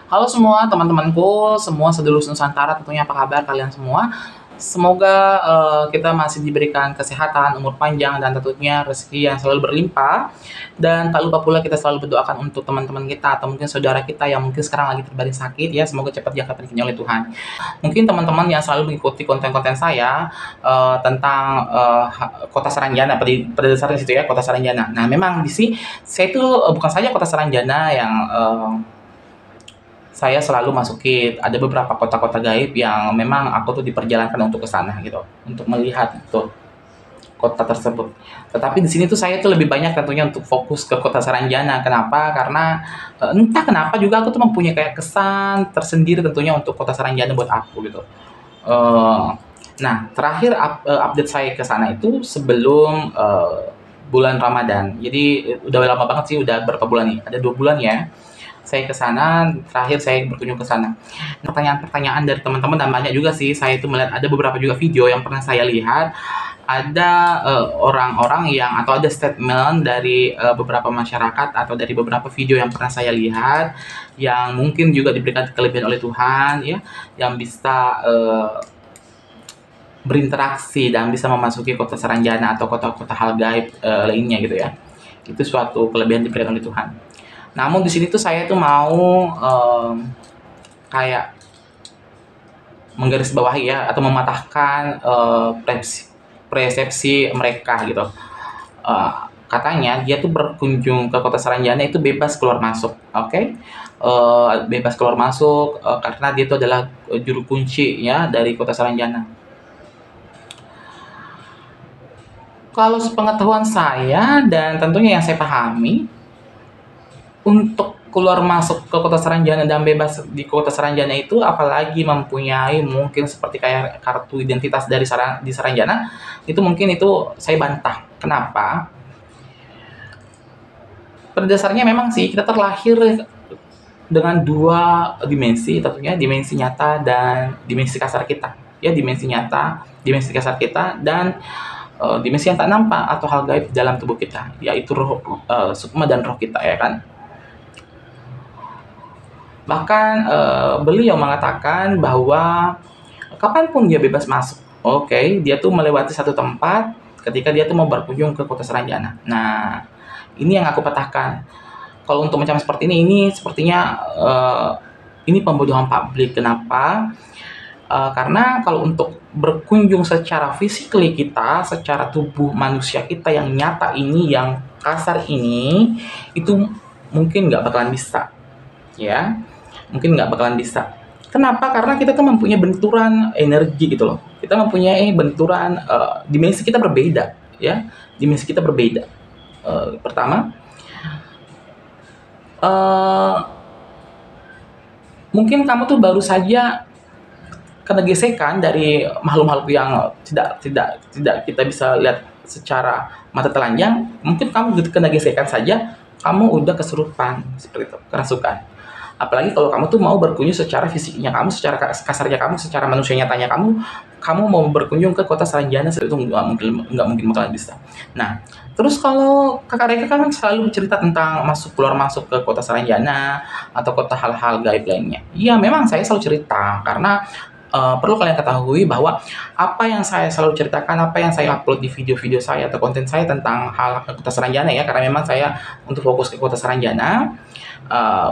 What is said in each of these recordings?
Halo semua teman-temanku, semua sedulur Nusantara tentunya apa kabar kalian semua? Semoga kita masih diberikan kesehatan, umur panjang, dan tentunya rezeki yang selalu berlimpah. Dan tak lupa pula kita selalu berdoakan untuk teman-teman kita atau mungkin saudara kita yang mungkin sekarang lagi terbaring sakit ya, semoga cepat diangkat rezekinya oleh Tuhan. Mungkin teman-teman yang selalu mengikuti konten-konten saya tentang kota Saranjana, pada dasarnya situ ya, kota Saranjana. Nah, memang di sini saya itu bukan saja kota Saranjana yang saya selalu masukin. Ada beberapa kota-kota gaib yang memang aku tuh diperjalankan untuk ke sana gitu, untuk melihat itu kota tersebut. Tetapi di sini tuh saya tuh lebih banyak tentunya untuk fokus ke kota Saranjana. Kenapa? Karena entah kenapa juga aku tuh mempunyai kayak kesan tersendiri tentunya untuk kota Saranjana buat aku gitu. Eh, nah, terakhir update saya ke sana itu sebelum bulan Ramadan. Jadi udah lama banget sih, udah berapa bulan nih? Ada 2 bulan ya saya ke sana, terakhir saya berkunjung ke sana. Pertanyaan-pertanyaan dari teman-teman dan banyak juga sih, saya itu melihat ada beberapa juga video yang pernah saya lihat, ada orang-orang yang atau ada statement dari beberapa masyarakat atau dari beberapa video yang pernah saya lihat, yang mungkin juga diberikan kelebihan oleh Tuhan ya, yang bisa berinteraksi dan bisa memasuki kota Saranjana atau kota-kota hal gaib lainnya gitu ya. Itu suatu kelebihan diberikan oleh Tuhan. Namun di sini tuh saya tuh mau kayak menggarisbawahi ya atau mematahkan persepsi mereka gitu. Eh, Katanya dia tuh berkunjung ke kota Saranjana itu bebas keluar masuk, oke? Bebas keluar masuk karena dia itu adalah juru kunci ya dari kota Saranjana. Kalau sepengetahuan saya dan tentunya yang saya pahami, untuk keluar masuk ke kota Saranjana dan bebas di kota Saranjana itu apalagi mempunyai mungkin seperti kayak kartu identitas di Saranjana, itu mungkin itu saya bantah. Kenapa? Pada dasarnya memang sih kita terlahir dengan dua dimensi, tentunya dimensi nyata dan dimensi kasar kita. Ya, dimensi nyata, dimensi kasar kita, dan dimensi yang tak nampak atau hal gaib dalam tubuh kita, yaitu roh, sukma dan roh kita ya kan. Bahkan beliau mengatakan bahwa kapanpun dia bebas masuk. Oke, dia tuh melewati satu tempat ketika dia tuh mau berkunjung ke kota Saranjana. Nah, ini yang aku patahkan. Kalau untuk macam seperti ini sepertinya ini pembodohan publik. Kenapa? Karena kalau untuk berkunjung secara fisikly kita, secara tubuh manusia kita yang nyata ini, yang kasar ini, itu mungkin nggak bakalan bisa, ya. Mungkin nggak bakalan bisa. Kenapa? Karena kita tuh mempunyai benturan energi gitu loh. Kita mempunyai benturan dimensi kita berbeda, ya. Dimensi kita berbeda. Pertama, uh, mungkin kamu tuh baru saja kena gesekan dari makhluk-makhluk yang tidak kita bisa lihat secara mata telanjang. Mungkin kamu kena gesekan saja, kamu udah kesurupan seperti itu, kerasukan. Apalagi kalau kamu tuh mau berkunjung secara fisiknya kamu, secara kasarnya kamu, secara manusia nyatanya kamu mau berkunjung ke kota Saranjana, itu nggak mungkin bakalan bisa. Nah, terus kalau kakak Reka kan selalu cerita tentang keluar masuk ke kota Saranjana atau kota hal-hal gaib lainnya. Iya, memang saya selalu cerita karena perlu kalian ketahui bahwa apa yang saya selalu ceritakan, apa yang saya upload di video-video saya atau konten saya tentang hal kota Saranjana ya, karena memang saya untuk fokus ke kota Saranjana.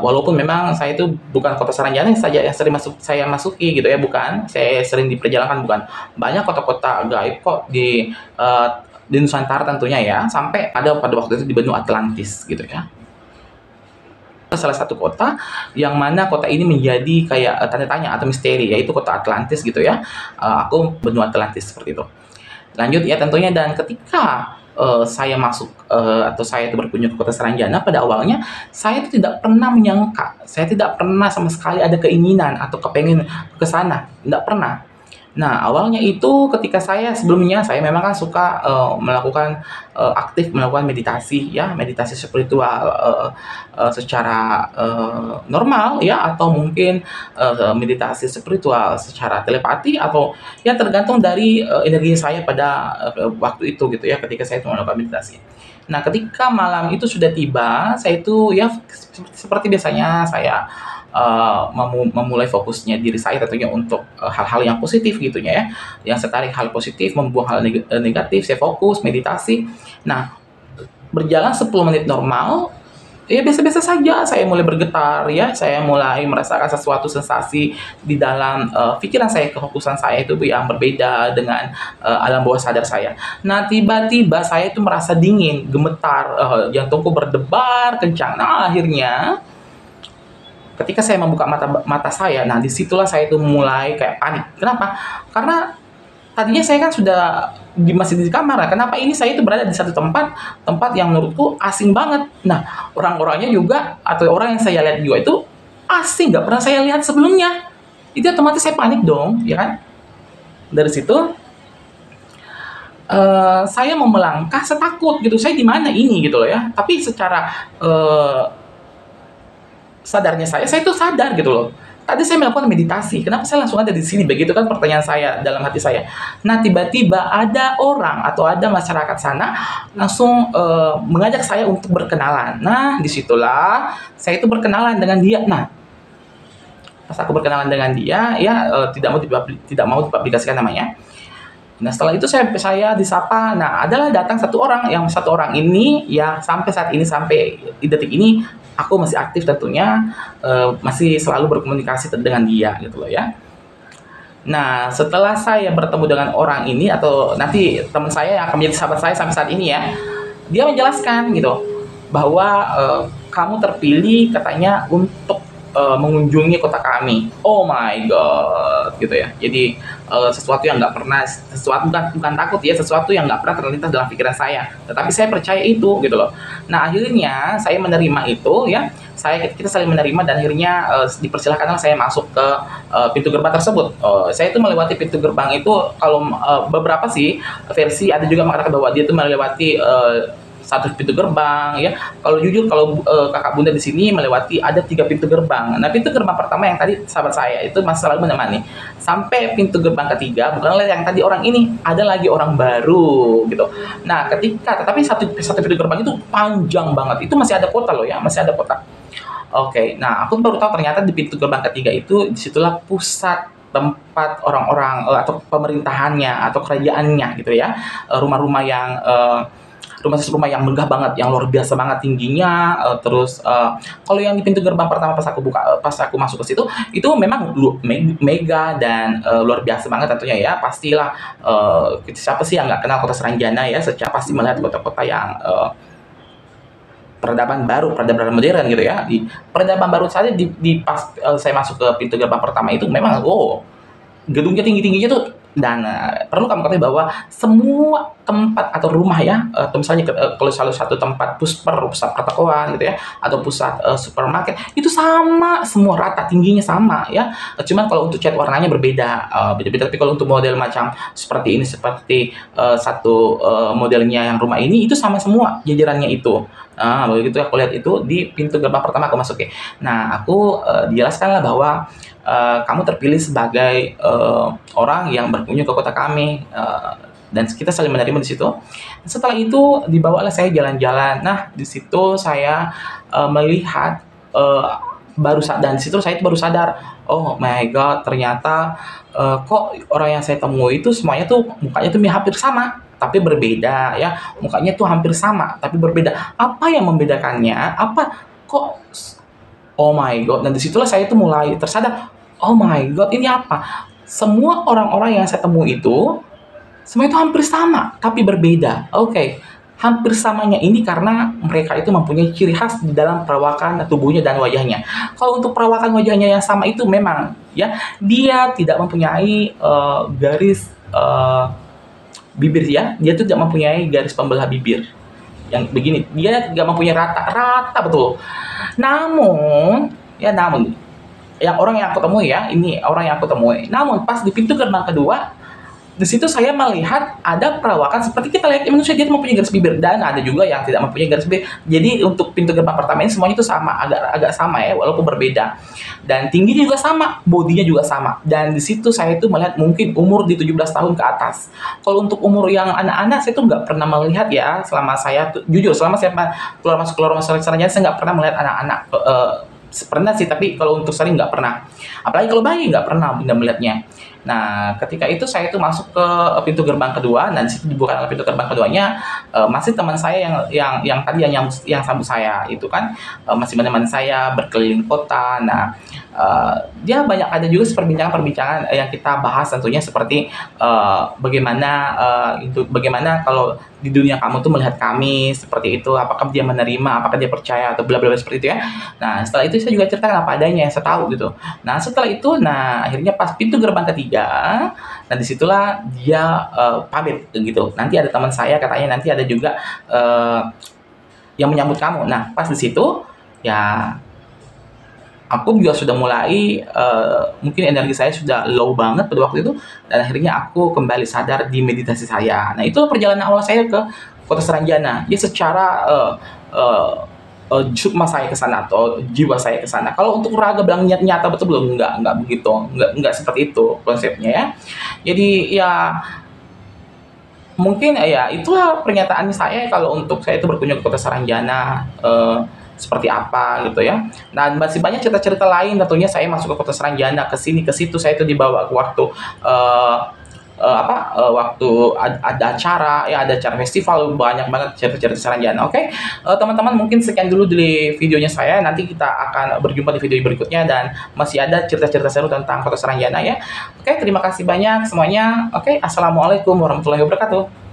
Walaupun memang saya itu bukan kota Saranjana saja yang sering saya masuki gitu ya, bukan. Saya sering diperjalankan, bukan. Banyak kota-kota gaib kok di Nusantara tentunya ya, sampai pada waktu itu di benua Atlantis gitu ya. Salah satu kota yang mana kota ini menjadi kayak tanda tanya atau misteri, yaitu kota Atlantis gitu ya. Aku benua Atlantis seperti itu. Lanjut ya tentunya, dan ketika saya masuk atau saya itu berkunjung ke kota Saranjana, pada awalnya saya itu tidak pernah menyangka, saya tidak pernah sama sekali ada keinginan atau kepengen ke sana, tidak pernah. Nah, awalnya itu ketika sebelumnya saya memang kan suka aktif melakukan meditasi ya, meditasi spiritual secara normal ya, atau mungkin meditasi spiritual secara telepati, atau ya tergantung dari energi saya pada waktu itu gitu ya, ketika saya melakukan meditasi. Nah, ketika malam itu sudah tiba, saya itu ya seperti biasanya saya memulai fokusnya diri saya tentunya untuk hal-hal yang positif gitunya ya. Yang saya tarik hal positif, membuang hal negatif, saya fokus, meditasi. Nah, berjalan 10 menit normal, ya biasa-biasa saja saya mulai bergetar ya, saya mulai merasakan sesuatu sensasi di dalam pikiran saya, kefokusan saya itu yang berbeda dengan alam bawah sadar saya. Nah, tiba-tiba saya itu merasa dingin, gemetar, jantungku berdebar kencang. Nah, akhirnya ketika saya membuka mata mata saya, nah disitulah saya itu mulai kayak panik. Kenapa? Karena tadinya saya kan sudah masih di kamar. Nah, kenapa ini saya itu berada di satu tempat yang menurutku asing banget. Nah, orang-orangnya juga atau orang yang saya lihat juga itu asing, nggak pernah saya lihat sebelumnya. Itu otomatis saya panik dong, ya kan? Dari situ saya mau melangkah, saya takut gitu. Saya di mana ini gitu loh ya. Tapi secara sadarnya saya itu sadar gitu loh. Tadi saya melakukan meditasi, kenapa saya langsung ada di sini? Begitu kan pertanyaan saya dalam hati saya. Nah, tiba-tiba ada orang atau ada masyarakat sana langsung mengajak saya untuk berkenalan. Nah, disitulah saya itu berkenalan dengan dia. Nah, pas aku berkenalan dengan dia, ya tidak mau dipublikasikan namanya. Nah, setelah itu saya disapa. Nah, adalah datang satu orang, yang satu orang ini ya sampai saat ini, sampai di detik ini aku masih aktif tentunya, masih selalu berkomunikasi dengan dia gitu loh ya. Nah, setelah saya bertemu dengan orang ini atau nanti teman saya yang akan menjadi sahabat saya sampai saat ini ya, dia menjelaskan gitu bahwa kamu terpilih katanya untuk mengunjungi kota kami. Oh my god, gitu ya. Jadi sesuatu yang nggak pernah, sesuatu bukan takut ya, sesuatu yang nggak pernah terlintas dalam pikiran saya. Tetapi saya percaya itu, gitu loh. Nah, akhirnya saya menerima itu ya. Kita saling menerima dan akhirnya dipersilakanlah saya masuk ke pintu gerbang tersebut. Saya itu melewati pintu gerbang itu kalau beberapa sih versi ada juga mengatakan bahwa dia itu melewati satu pintu gerbang ya. Kalau jujur, kalau kakak bunda di sini melewati ada 3 pintu gerbang. Nah, pintu gerbang pertama yang tadi sahabat saya itu masih selalu menemani sampai pintu gerbang ketiga, bukanlah yang tadi orang ini, ada lagi orang baru gitu. Nah, tetapi satu pintu gerbang itu panjang banget, itu masih ada kota loh ya, masih ada kota. Oke, nah aku baru tahu ternyata di pintu gerbang ketiga itu disitulah pusat tempat orang-orang atau pemerintahannya atau kerajaannya gitu ya. Rumah-rumah yang rumah yang megah banget, yang luar biasa banget tingginya. Terus kalau yang di pintu gerbang pertama pas aku masuk ke situ, itu memang mega dan luar biasa banget tentunya ya. Pastilah siapa sih yang nggak kenal kota Seranjana ya, secara pasti melihat kota-kota yang peradaban modern gitu ya. Di peradaban baru saja pas saya masuk ke pintu gerbang pertama itu memang gedungnya tinggi-tingginya tuh. Dan perlu kamu ketahui bahwa semua tempat atau rumah ya, atau misalnya kalau salah satu tempat pusat pertokoan gitu ya, atau pusat supermarket, itu sama, semua rata tingginya sama ya. Cuman kalau untuk cat warnanya berbeda, beda-beda. Tapi kalau untuk model macam seperti ini, seperti satu modelnya yang rumah ini, itu sama semua jajarannya itu. Nah, begitu aku lihat itu di pintu gerbang pertama aku masuk ya. Nah, aku dijelaskanlah bahwa kamu terpilih sebagai orang yang berkunjung ke kota kami, dan kita saling menerima di situ. Setelah itu dibawalah saya jalan-jalan. Nah, di situ saya melihat dan di situ saya baru sadar, oh my god, ternyata kok orang yang saya temui itu semuanya tuh mukanya tuh hampir sama tapi berbeda ya. Mukanya tuh hampir sama tapi berbeda. Apa yang membedakannya? Kok oh my god. Dan disitulah saya tuh mulai tersadar, oh my god, ini apa? Semua orang-orang yang saya temui itu semua itu hampir sama tapi berbeda. Oke. Hampir samanya ini karena mereka itu mempunyai ciri khas di dalam perawakan tubuhnya dan wajahnya. Kalau untuk perawakan wajahnya yang sama itu memang ya, dia tidak mempunyai garis bibir ya. Dia tuh tidak mempunyai garis pembelah bibir yang begini. Dia tidak mempunyai rata betul. Namun yang orang yang aku temui ya, ini orang yang aku temui. Namun pas di pintu gerbang kedua, di situ saya melihat ada perawakan seperti kita lihat manusia, dia mempunyai garis bibir, dan ada juga yang tidak mempunyai garis bibir. Jadi untuk pintu gerbang pertama ini semuanya itu sama, agak sama ya, walaupun berbeda. Dan tingginya juga sama, bodinya juga sama. Dan di situ saya itu melihat mungkin umur di 17 tahun ke atas. Kalau untuk umur yang anak-anak saya tuh nggak pernah melihat ya, selama saya jujur selama saya keluar masuk sarjana saya nggak pernah melihat anak-anak. Pernah sih, tapi kalau untuk sering nggak pernah. Apalagi kalau bayi nggak pernah nggak melihatnya. Nah, ketika itu saya itu masuk ke pintu gerbang kedua, dan di situ dibuka pintu gerbang keduanya, masih teman saya yang tadi yang sambut saya itu kan, masih menemani saya berkeliling kota. Nah, dia banyak ada juga perbincangan-perbincangan yang kita bahas tentunya, seperti bagaimana kalau di dunia kamu tuh melihat kami seperti itu, apakah dia menerima, apakah dia percaya, atau bla bla bla seperti itu ya. Nah, setelah itu saya juga ceritakan apa adanya yang saya tahu gitu. Nah, setelah itu, nah akhirnya pas pintu gerbang ketiga, nah disitulah dia pamit gitu. Nanti ada teman saya katanya nanti ada juga yang menyambut kamu. Nah, pas di situ ya aku juga sudah mulai mungkin energi saya sudah low banget pada waktu itu, dan akhirnya aku kembali sadar di meditasi saya. Nah, itu perjalanan awal saya ke Kota Saranjana. Ya secara sukma saya ke sana atau jiwa saya ke sana. Kalau untuk raga bilang nyata betul belum, enggak begitu, enggak seperti itu konsepnya ya. Jadi ya mungkin ya itulah pernyataan saya kalau untuk saya itu berkunjung ke Kota Saranjana, seperti apa gitu ya. Nah, masih banyak cerita-cerita lain tentunya. Saya masuk ke Kota Saranjana, ke sini ke situ, saya itu dibawa ke waktu waktu ada acara ya, ada acara festival, banyak banget cerita-cerita Saranjana. Oke, teman-teman, mungkin sekian dulu di videonya saya. Nanti kita akan berjumpa di video berikutnya, dan masih ada cerita-cerita seru tentang Kota Saranjana ya. Oke, terima kasih banyak semuanya. Oke, assalamualaikum warahmatullahi wabarakatuh.